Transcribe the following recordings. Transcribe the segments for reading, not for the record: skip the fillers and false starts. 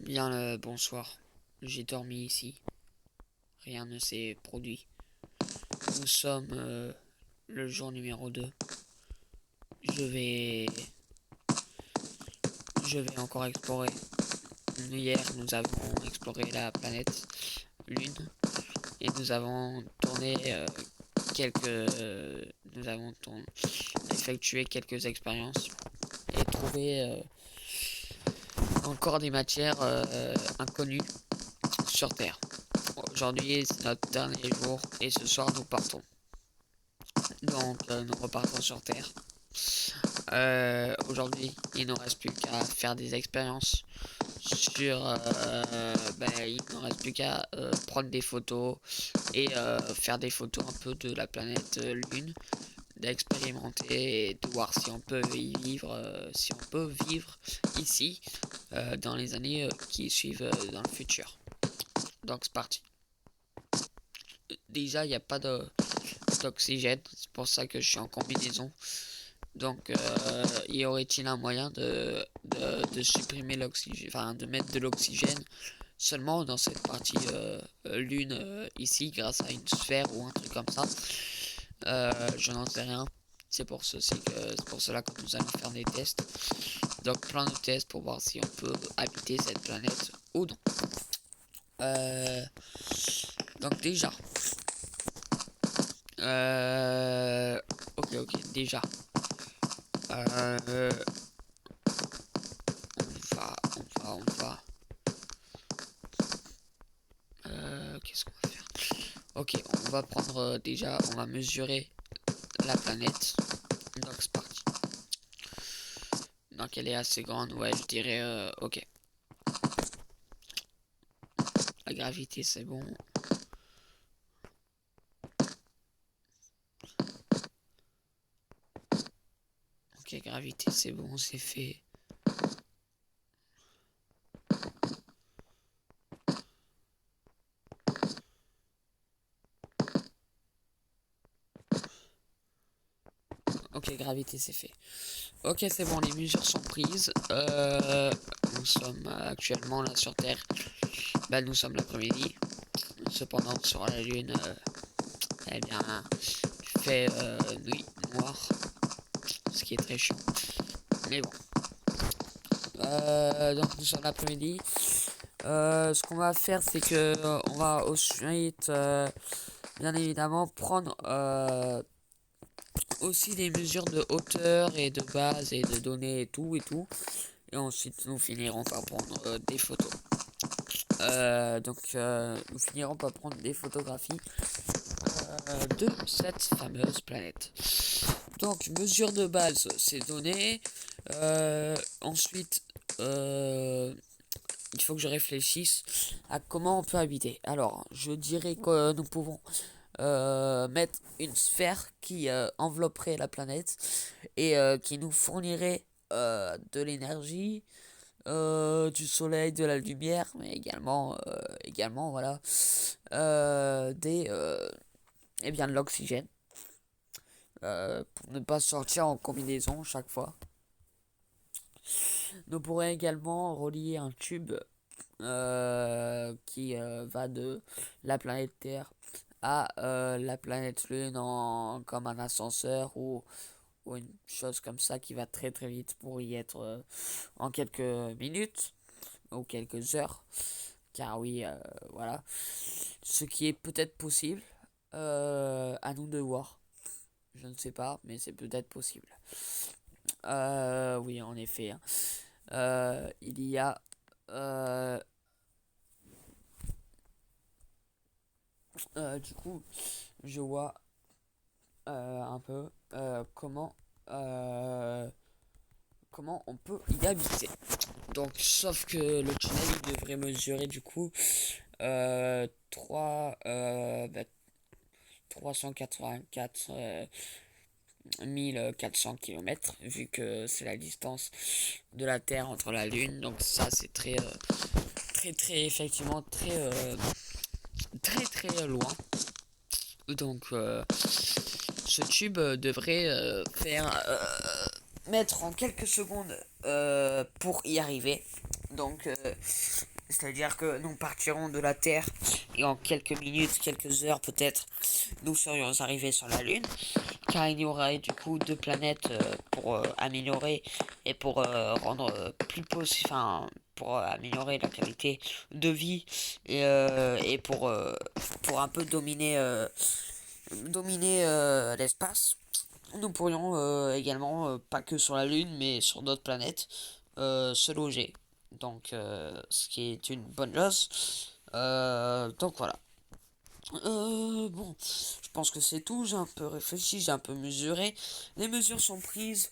Bien le bonsoir. J'ai dormi ici. Rien ne s'est produit. Nous sommes le jour numéro 2. Je vais je vais encore explorer. Hier, nous avons exploré la planète Lune et nous avons tourné nous avons effectué quelques expériences et trouvé encore des matières inconnues sur Terre. Aujourd'hui, c'est notre dernier jour et ce soir, nous partons. Donc, nous repartons sur Terre. Aujourd'hui, il ne reste plus qu'à faire des expériences sur... il ne reste plus qu'à prendre des photos et faire des photos un peu de la planète Lune, d'expérimenter et de voir si on peut y vivre, si on peut vivre ici dans les années qui suivent dans le futur. Donc c'est parti. Déjà, il n'y a pas d'oxygène, c'est pour ça que je suis en combinaison. Donc, y aurait-il un moyen de supprimer l'oxygène, enfin de mettre de l'oxygène seulement dans cette partie lune ici, grâce à une sphère ou un truc comme ça? Je n'en sais rien. C'est pour cela que nous allons faire des tests. Donc, plein de tests pour voir si on peut habiter cette planète ou non. Donc déjà, ok, déjà. Euh, on va. Qu'est-ce qu'on va faire? Ok, on va prendre déjà, on va mesurer la planète. Donc c'est parti. Donc elle est assez grande, ouais, je dirais, ok. La gravité, c'est bon. Ok, gravité, c'est bon, c'est fait. Ok, gravité, c'est fait. Ok, c'est bon, les mesures sont prises. Nous sommes actuellement là sur Terre. Bah, nous sommes l'après-midi. Cependant, sur la Lune, eh bien, il fait nuit noire, ce qui est très chiant. Mais bon. Donc nous sommes l'après-midi. Ce qu'on va faire, c'est que on va ensuite, bien évidemment, prendre aussi des mesures de hauteur et de base et de données et tout et tout. Et ensuite, nous finirons par prendre des photos. Nous finirons par prendre des photographies de cette fameuse planète. Donc, mesure de base, c'est donné. Ensuite, il faut que je réfléchisse à comment on peut habiter. Alors, je dirais que nous pouvons mettre une sphère qui envelopperait la planète et qui nous fournirait de l'énergie, du soleil, de la lumière, mais également voilà, et bien de l'oxygène pour ne pas sortir en combinaison chaque fois. Nous pourrions également relier un tube qui va de la planète Terre à la planète Lune comme un ascenseur ou une chose comme ça qui va très très vite pour y être en quelques minutes ou quelques heures. Car oui, voilà. Ce qui est peut-être possible. À nous de voir. Je ne sais pas, mais c'est peut-être possible. Oui, en effet, hein. Il y a du coup, je vois un peu comment on peut y habiter. Donc, sauf que le tunnel il devrait mesurer du coup 3, 384 1400 km, vu que c'est la distance de la Terre entre la Lune. Donc ça, c'est très, effectivement, très loin. Donc ce tube devrait mettre en quelques secondes pour y arriver. Donc C'est-à-dire que nous partirons de la Terre et en quelques minutes, quelques heures peut-être, nous serions arrivés sur la Lune, car il y aurait du coup deux planètes pour améliorer et pour rendre plus possible, enfin pour améliorer la qualité de vie et pour un peu dominer l'espace. Nous pourrions également, pas que sur la Lune, mais sur d'autres planètes, se loger. Donc, ce qui est une bonne chose. Donc voilà. Bon, je pense que c'est tout. J'ai un peu réfléchi, j'ai un peu mesuré. Les mesures sont prises,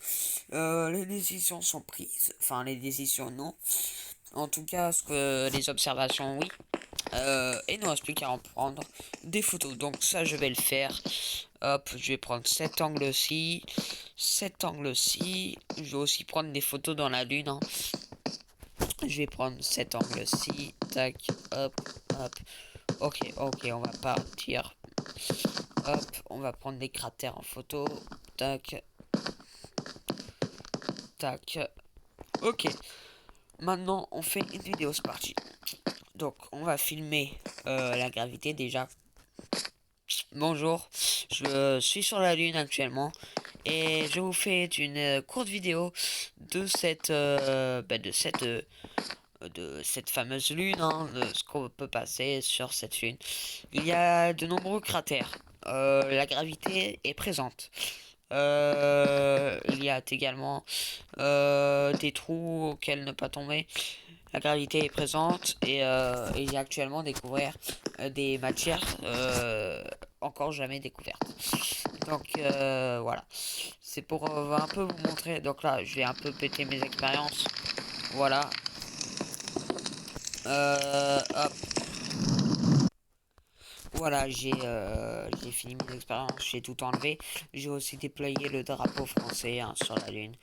les décisions sont prises. Enfin, les décisions non. En tout cas, les observations, oui. Et il ne reste plus qu'à en prendre des photos. Donc ça, je vais le faire. Hop, je vais prendre cet angle-ci, cet angle-ci. Je vais aussi prendre des photos dans la lune, hein. Je vais prendre cet angle-ci. Tac, hop, hop. Ok, ok, on va partir. Hop, on va prendre des cratères en photo. Tac, tac. Ok, maintenant on fait une vidéo, c'est parti. Donc, on va filmer la gravité déjà. Bonjour, je suis sur la Lune actuellement et je vous fais une courte vidéo de cette fameuse Lune, hein, de ce qu'on peut passer sur cette Lune. Il y a de nombreux cratères. La gravité est présente. Il y a également des trous auxquels ne pas tomber. La gravité est présente et il y a actuellement découvert des matières encore jamais découvertes. Donc voilà, c'est pour un peu vous montrer. Donc là, je vais un peu péter mes expériences. Voilà. Hop. Voilà, j'ai fini mes expériences, j'ai tout enlevé. J'ai aussi déployé le drapeau français, hein, sur la Lune.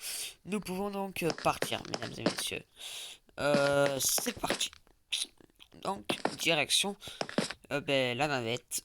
Nous pouvons donc partir, mesdames et messieurs. C'est parti. Donc, direction la navette.